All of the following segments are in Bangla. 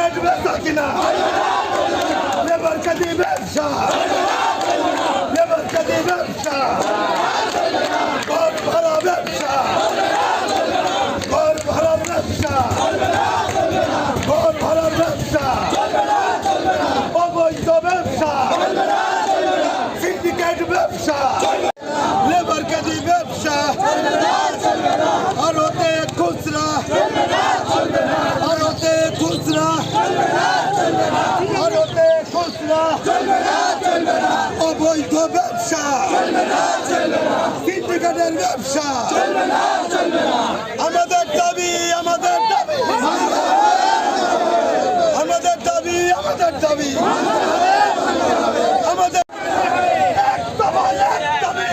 সিন্ডিকেট ব্যবসা কিনা লেবার কাজে ব্যবসা লেবার কাজে ব্যবসা ঘর ভাড়া ব্যবসা ঘর ভাড়া ব্যবসা ঘর ভাড়া ব্যবসা অবৈধ ব্যবসা সিন্ডিকেট ব্যবসা লেবার কাজে ব্যবসা আরতে খুচরা আরতে খুচরা আরতে খুচরা অবৈধ ব্যবসা সিন্ডিকেটের ব্যবসা আমাদের দাবি আমাদের দাবি আমাদের দাবি আমাদের দাবি আমাদের এক দফা এক দাবি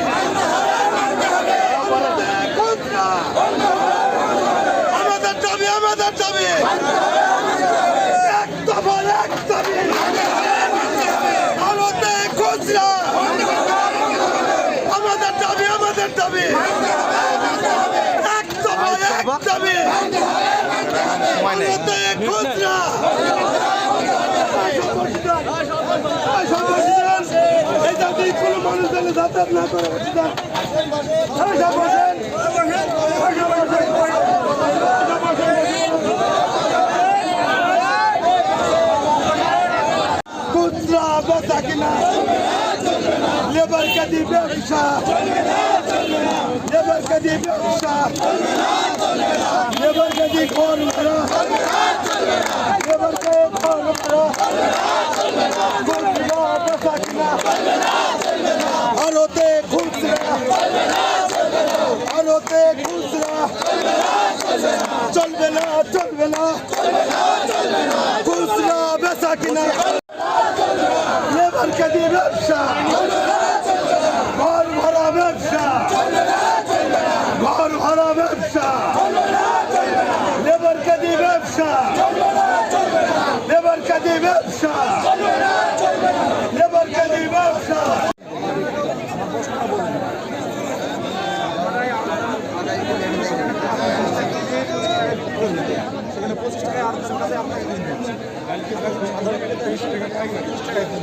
আমাদের দাবি আমাদের দাবি এক দফা এক দাবি ভারতে খুচরা আমাদের দাবি আমাদের দাবি এক দফা এক দাবি ভারতে খুচরা এই জাতি কোনো মানুষ যেন যাতায়াত না করে খুচরা বেচা কিনা লেবার কাজে ব্যবসা লেবার কাজে ব্যবসা লেবার কাজে ঘর ভাড়া লেবার কাজে ঘর ভাড়া খুচরা বেচা কিনা ভারতে খুচরা ভারতে খুচরা চলবে না চলবে না খুচরা বেচা কিনা লেবার কাজে ব্যবসা ঘর ভাড়া ব্যবসা ঘর ভাড়া ব্যবসা লেবার কাজে ব্যবসা লেবার কাজে ব্যবসা লেবার কাজে ব্যবসা সেখানে 25 টাকায় আর কিছু কাছে আপনাকে দিন আধার কার্ডে 20 টাকা 20 টাকায়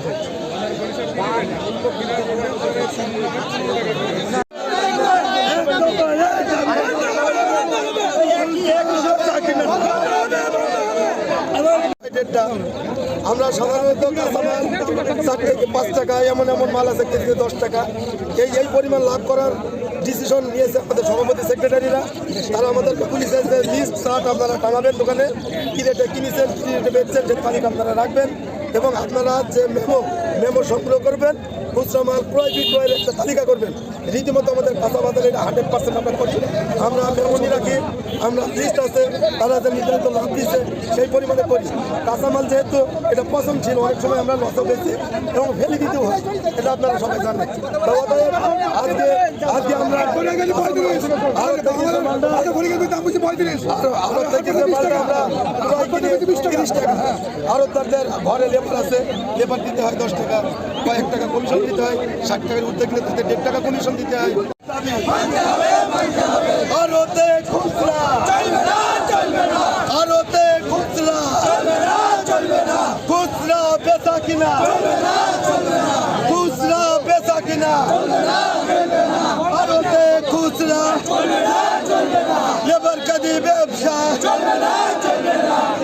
আমরা সাধারণত কাঁচামাল 4 থেকে 5 টাকা এমন এমন মাল আছে কেজিতে 10 টাকা এই পরিমাণ লাভ করার ডিসিশন নিয়েছে আমাদের সভাপতি সেক্রেটারিরা। তারা আমাদেরকে পুলিশে যে লিস্ট চার্ট আপনারা টাঙাবেন দোকানে, কী রেটে কিনেছেন কী রেটে বেচছেন সে তালিকা আপনারা রাখবেন এবং আপনারা যে মেমো সংগ্রহ করবেন, খুচরা মাল ক্রয় বিক্রয়ের একটা তালিকা করবেন। রীতিমতো আমাদের কাঁচা বাজারে এটা 100% আমরা করি। আমরা মেমনি রাখি, আমরা লিস্ট আছে, তারা যে নির্ধারিত লাভ দিচ্ছে সেই পরিমাণে করি। কাঁচামাল যেহেতু এটা পচনশীল, অনেক সময় আমরা লসও বেশি এবং ফেলে দিতেও হয়, এটা আপনারা সবাই জানেন। আজকে আমরা আরতদারদের ঘরে লেবার আছে, লেবার দিতে হয় 10 টাকা, কয়েক টাকা কমিশন দিতে হয়, 60 টাকার উঠতে গেলে তাদের 1.5 টাকা কমিশন দিতে হয়। আরতে খুচরা আরতে খুচরা খুচরা বেচা কিনা খুচরা বেচা কিনা আরতে খুচরা লেবার কাজে ব্যবসা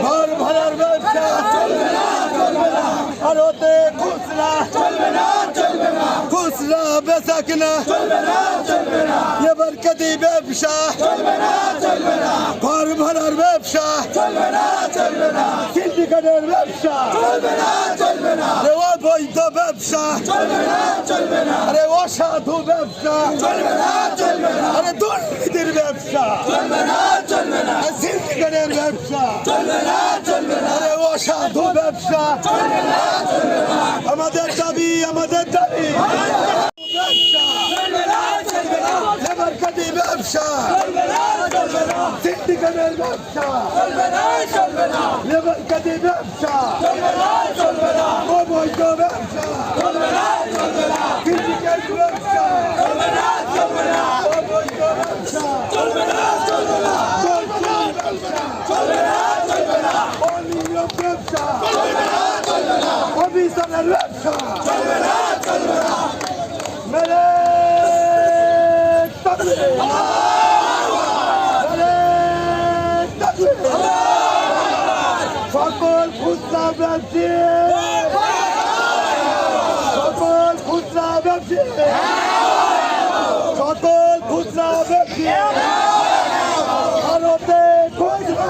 ঘর ভাড়ার ব্যবসা আরতে খুচরা খুচরা বেচা কিনা লেবার কাজে ব্যবসা ঘর ভাড়ার ব্যবসা সিন্ডিকেটের ব্যবসা আরে অবৈধ ব্যবসা আরে অসাধু ব্যবসা আরে দুর্নীতির ব্যবসা সিন্ডিকেটের ব্যবসা আরে অসাধু ব্যবসা আমাদের দাবি আমাদের দাবি লেবার কাজে ব্যবসা সিন্ডিকেটের ব্যবসা লেবার কাজে ব্যবসা অবৈধ ব্যবসা সিন্ডিকেট ব্যবসা অবৈধ ব্যবসা অনিয়ম ব্যবসা অফিসারের ব্যবসা মেরে তাকবীর মেরে তাকবীর সকল খুচরা ব্যবসায়ী সকল খুচরা ব্যবসায়ী ভারতে খুচরা ভারতে খুচরা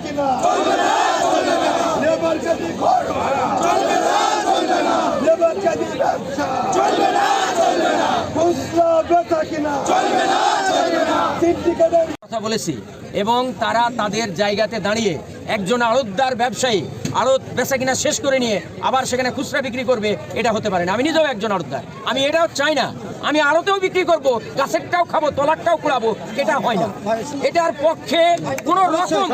কিনা লেবার কাজী ঘর লেবার কাজী ব্যবসা খুচরা বেচা কিনা সিন্ডিকেটের কথা বলেছি এবং তারা তাদের জায়গাতে দাঁড়িয়ে একজন আড়তদার ব্যবসায়ী আড়ত বেচা কিনা শেষ করে নিয়ে আবার সেখানে খুচরা বিক্রি করবে, এটা হতে পারে না। আমি নিজেও একজন আড়তদার, আমি এটাও চাই না। আমি আড়তেও বিক্রি করব, গাছেরটাও খাবো, তলারটাও কুড়াবো, এটা হয় না। এটার পক্ষে কোনো রকম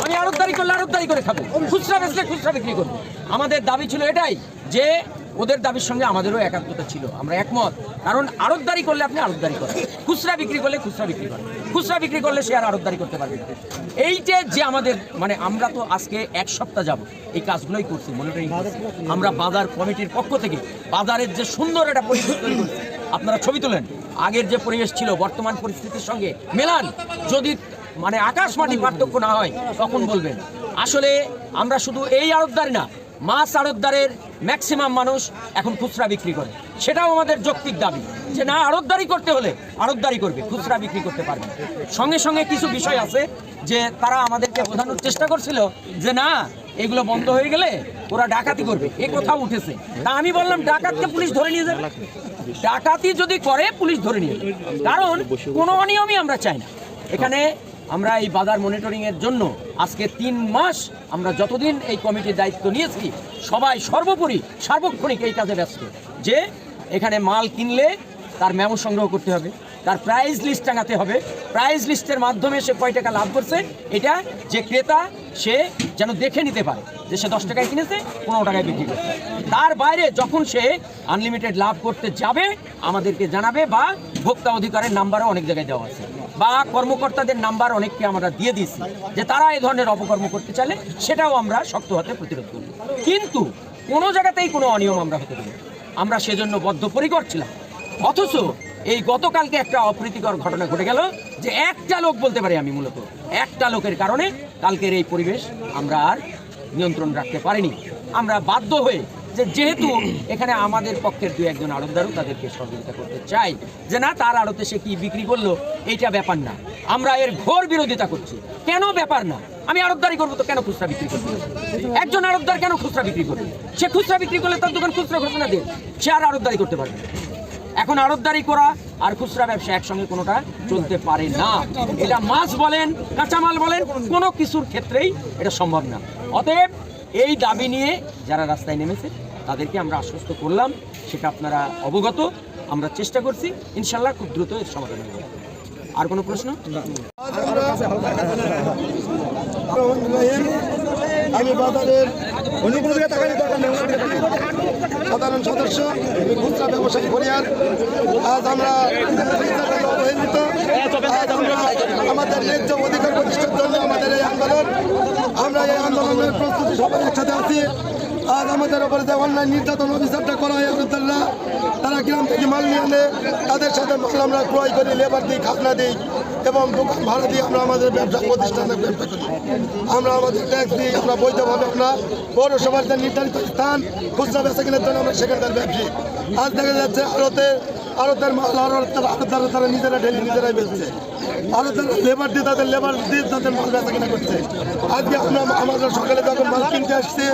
আমি আড়তদারি করলে আড়তদারি করে খাবো, খুচরা বেচলে খুচরা বিক্রি করবো। আমাদের দাবি ছিল এটাই যে ওদের দাবির সঙ্গে আমাদেরও একাত্মতা ছিল, আমরা একমত। কারণ আড়তদারি করলে আপনি আড়তদারি করেন, খুচরা বিক্রি করলে খুচরা বিক্রি করেন, খুচরা বিক্রি করলে সে আর আড়তদারি করতে পারবে না। এইটা যে আমাদের মানে আমরা তো আজকে এক সপ্তাহ যাব এই কাজগুলোই করছি, মনিটরিং করছি। আমরা বাজার কমিটির পক্ষ থেকে বাজারের যে সুন্দর একটা পরিবেশ তৈরি করছি, আপনারা ছবি তোলেন, আগের যে পরিবেশ ছিল বর্তমান পরিস্থিতির সঙ্গে মেলান, যদি মানে আকাশ মাটি পার্থক্য না হয় তখন বলবেন। আসলে আমরা শুধু এই আড়তদারি না, মাছ আড়তদারের ম্যাক্সিমাম মানুষ এখন খুচরা বিক্রি করে, সেটাও আমাদের যৌক্তিক দাবি যে না, আড়তদারি করতে হলে আড়তদারি করবে, খুচরা বিক্রি করতে পারবে। সঙ্গে সঙ্গে কিছু বিষয় আছে যে তারা আমাদেরকে বোঝানোর চেষ্টা করছিল যে না, এগুলো বন্ধ হয়ে গেলে ওরা ডাকাতি করবে, এ কথাও উঠেছে। তা আমি বললাম ডাকাতকে পুলিশ ধরে নিয়ে যাবে, ডাকাতি যদি করে পুলিশ ধরে নিয়ে যাবে, কারণ কোনো অনিয়মই আমরা চাই না এখানে। আমরা এই বাজার মনিটরিংয়ের জন্য আজকে 3 মাস আমরা যতদিন এই কমিটির দায়িত্ব নিয়েছি সবাই সর্বোপরি সার্বক্ষণিক এই কাজে ব্যস্ত যে এখানে মাল কিনলে তার মেমো সংগ্রহ করতে হবে, তার প্রাইস লিস্ট টাঙাতে হবে, প্রাইস লিস্টের মাধ্যমে সে কয় টাকা লাভ করছে এটা যে ক্রেতা সে যেন দেখে নিতে পারে যে সে 10 টাকায় কিনেছে 15 টাকায় বিক্রি করছে। তার বাইরে যখন সে আনলিমিটেড লাভ করতে যাবে আমাদেরকে জানাবে, বা ভোক্তা অধিকারের নাম্বারও অনেক জায়গায় দেওয়া আছে, বা কর্মকর্তাদের নাম্বার অনেককে আমরা দিয়ে দিয়েছি যে তারা এই ধরনের অপকর্ম করতে চাইলে সেটাও আমরা শক্ত হাতে প্রতিরোধ করব। কিন্তু কোনো জায়গাতেই কোনো অনিয়ম আমরা হতে দেব না, আমরা সেজন্য বদ্ধপরিকর ছিলাম। অথচ এই গতকালকে একটা অপ্রীতিকর ঘটনা ঘটে গেল যে একটা লোক বলতে পারি আমি, মূলত একটা লোকের কারণে কালকের এই পরিবেশ আমরা আর নিয়ন্ত্রণ রাখতে পারিনি। আমরা বাধ্য হয়ে যেহেতু এখানে আমাদের পক্ষের 2-1 আড়তদারও তাদেরকে সহযোগিতা করতে চাই যে না, তার আড়তে সে কি বিক্রি করলো এইটা ব্যাপার না, আমরা এর ঘোর বিরোধিতা করছি। কেন ব্যাপার না? আমি আড়তদারি করবো তো কেন খুচরা বিক্রি করবো? একজন আড়তদার কেন খুচরা বিক্রি করবে? সে খুচরা বিক্রি করলে তার দোকান খুচরা ঘোষণা দিয়ে সে আর আড়তদারি করতে পারবে। এখন আড়তদারি করা আর খুচরা ব্যবসা একসঙ্গে কোনোটা চলতে পারে না। এটা মাছ বলেন, কাঁচামাল বলেন, কোনো কিছুর ক্ষেত্রেই এটা সম্ভব না। অতএব এই দাবি নিয়ে যারা রাস্তায় নেমেছে তাদেরকে আমরা আশ্বস্ত করলাম, সেটা আপনারা অবগত। আমরা চেষ্টা করছি, ইনশাল্লাহ খুব দ্রুত এর সমাধান হবে। আর কোনো প্রশ্ন? আমি বাজারের সাধারণ সদস্য, খুচরা ব্যবসায়ী পরিবার। আজ আমরা অবহেলিত, আজ আমরা আমাদের ন্যায্য অধিকার প্রতিষ্ঠার জন্য আমাদের এই আন্দোলন, আমরা এই আন্দোলনের প্রস্তুতি সবাই একসাথে আছি। আজ আমাদের উপরে যে অনলাইন নির্যাতন অভিযানটা করা হয়, তারা গ্রাম থেকে মাল নিয়ে আনে, তাদের সাথে মাল আমরা ক্রয় করি, লেবার দিই, খাজনা দিই এবং দোকান ভাড়া দিয়ে আমরা আমাদের ব্যবসা প্রতিষ্ঠানের ব্যবসা করি। আমরা আমাদের ট্যাক্স দিই, আমরা বৈধভাবে আমরা পৌরসভার যে নির্ধারিত স্থান খুচরা বেচা কেনার জন্য আমরা সেখানকার ব্যবসায়ী। আজ দেখা যাচ্ছে আড়তের মাল আড়তদার তারা নিজেরা ঢেলে নিজেরাই বেচছে, আড়তদার লেবার দিয়ে তাদের মাল বেচা কেনা করছে। আজকে আমরা আমাদের সকালে যখন মাল কিনতে আসছি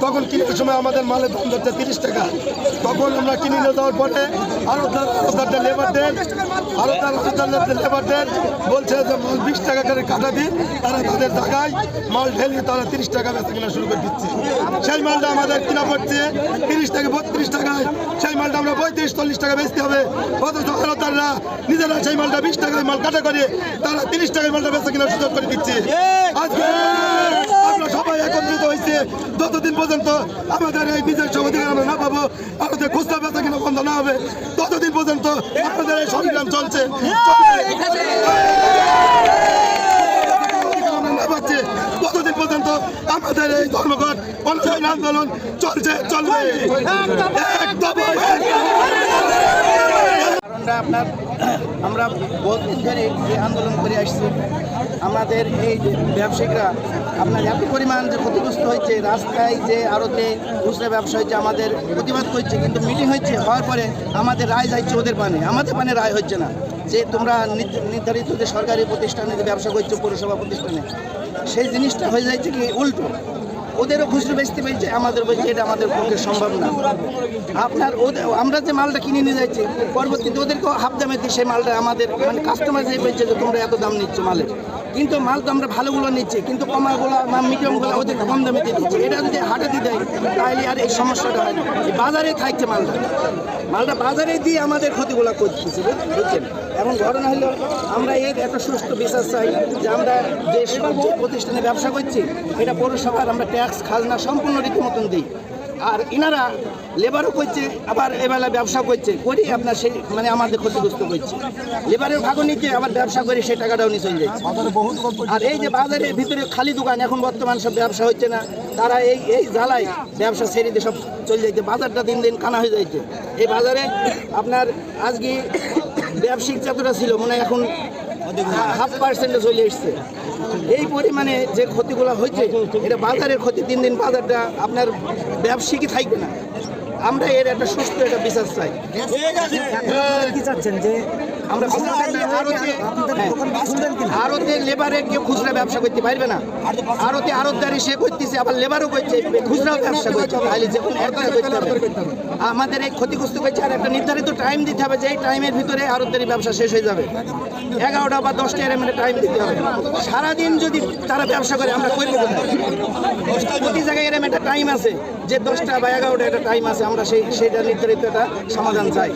তখন কিনার সময় আমাদের মালের দাম ধরছে 30 টাকা। তখন আমরা কিনে নিয়ে যাওয়ার পরে আড়তদার লেবার দেন, আড়তদার লেবার দেন বলছে যে মাল 20 টাকা করে কাটা দিন, তারা তাদের টাকায় মাল ঢেলে তারা 30 টাকা বেচা কেনা শুরু করে দিচ্ছে। সেই মালটা আমাদের কিনা পড়ছে 30 থেকে 32 টাকায়, সেই মালটা আমরা 35-40 টাকা বেচতে হবে। অথচ আড়তদাররা নিজেরা সেই মালটা 20 টাকায় মাল কাটা করে তারা 30 টাকায় মালটা বেচা কেনার সুযোগ করে দিচ্ছে। আজকে আমরা সবাই একত্রিত আসছে ততদিন পর্যন্ত আমাদের এই নিজের অধিকার আমরা না পাবো, আমাদের খুচরা বেচা কিনা বন্ধ না হবে ততদিন পর্যন্ত আমাদের এই সংগ্রাম চলছে। ততদিন পর্যন্ত আমাদের এই ধর্মঘট অনশন আন্দোলন চলবে। কারণটা আমরা বহুদিন ধরে এই আন্দোলন করে আসছি। আমাদের এই ব্যবসায়িকরা এত পরিমাণ যে ক্ষতিগ্রস্ত হয়েছে, রাস্তায় যে আড়তে খুচরা ব্যবসা হয়েছে, আমাদের প্রতিবাদ করছে, কিন্তু মিটিং হচ্ছে, হওয়ার পরে আমাদের রায় যাচ্ছে ওদের পানে, আমাদের পানে রায় হচ্ছে না। যে তোমরা নির্ধারিত যে সরকারি প্রতিষ্ঠানে যে ব্যবসা করছো, পৌরসভা প্রতিষ্ঠানে, সেই জিনিসটা হয়ে যাচ্ছে কি উল্টো, ওদেরও খুচরো বেচতে পেরেছে, আমাদের বলছে এটা আমাদের পক্ষে সম্ভব না। আমরা যে মালটা কিনে নিয়ে যাচ্ছি, পরবর্তীতে ওদেরকেও হাফ দামে দিই সেই মালটা, আমাদের মানে কাস্টমার যে বলছে যে তোমরা এত দাম নিচ্ছ মালের, কিন্তু মাল তো আমরা ভালোগুলো নিচ্ছি, কিন্তু কমাগুলো বা মিডিয়ামগুলো ওদের কম দামে দিয়ে দিচ্ছি। এটা যদি হাটে দিয়ে দেয় তাহলে আর এই সমস্যাটা হয় না। বাজারে থাকছে মালটা বাজারে দিয়ে আমাদের ক্ষতিগুলো করতেছে, বুঝছেন। এখন ঘটনা হলো আমরা এর একটা সুষ্ঠু বিচার চাই, যে আমরা যে প্রতিষ্ঠানে ব্যবসা করছি এটা পৌরসভার আমরা ট্যাক্স খাজনা সম্পূর্ণ রীতিমতন দিই, আর ইনারা লেবারও করছে, আবার এবেলা ব্যবসা করছে, করি আপনার সেই মানে আমাদের ক্ষতিগ্রস্ত করছে। লেবারের ভাগও নিচ্ছে, আবার ব্যবসা করে সেই টাকাটাও নিয়ে চলে যাচ্ছে। আর এই যে বাজারের ভিতরে খালি দোকান, এখন বর্তমান সব ব্যবসা হচ্ছে না, তারা এই জ্বালায় ব্যবসা ছেড়ে দিয়ে সব চলে যাচ্ছে, বাজারটা দিন দিন কানা হয়ে যাচ্ছে। এই বাজারে আপনার আজকে ব্যবসায়িক যতটা ছিল মনে হয় এখন 0.5% চলে এসছে। এই পরিমাণে যে ক্ষতিগুলো হয়েছে, এটা বাজারের ক্ষতি, দিন দিন বাজারটা আপনার ব্যবসায়িকই থাকবে না। আমরা এর একটা সুস্থ একটা বিচার চাই। কি চাচ্ছেন যে আমরা আড়তে লেবারে কেউ খুচরা ব্যবসা করতে পারবে না, আড়তদারি সে করতেছে, আবার লেবারও করছে, খুচরাও ব্যবসা করছে, তাহলে যে কোনো একটা করতে হবে। আমাদের এই ক্ষতিগ্রস্ত করছে, আর একটা নির্ধারিত টাইম দিতে হবে, যে এই টাইমের ভিতরে আড়তদারি ব্যবসা শেষ হয়ে যাবে। 11টা বা 10টা এর টাইম দিতে হবে। সারাদিন যদি তারা ব্যবসা করে আমরা করবো কোথায়? প্রতি জায়গায় এরম একটা টাইম আছে, যে 10টা বা 11টা একটা টাইম আছে, আমরা সেইটা নির্ধারিত একটা সমাধান চাই।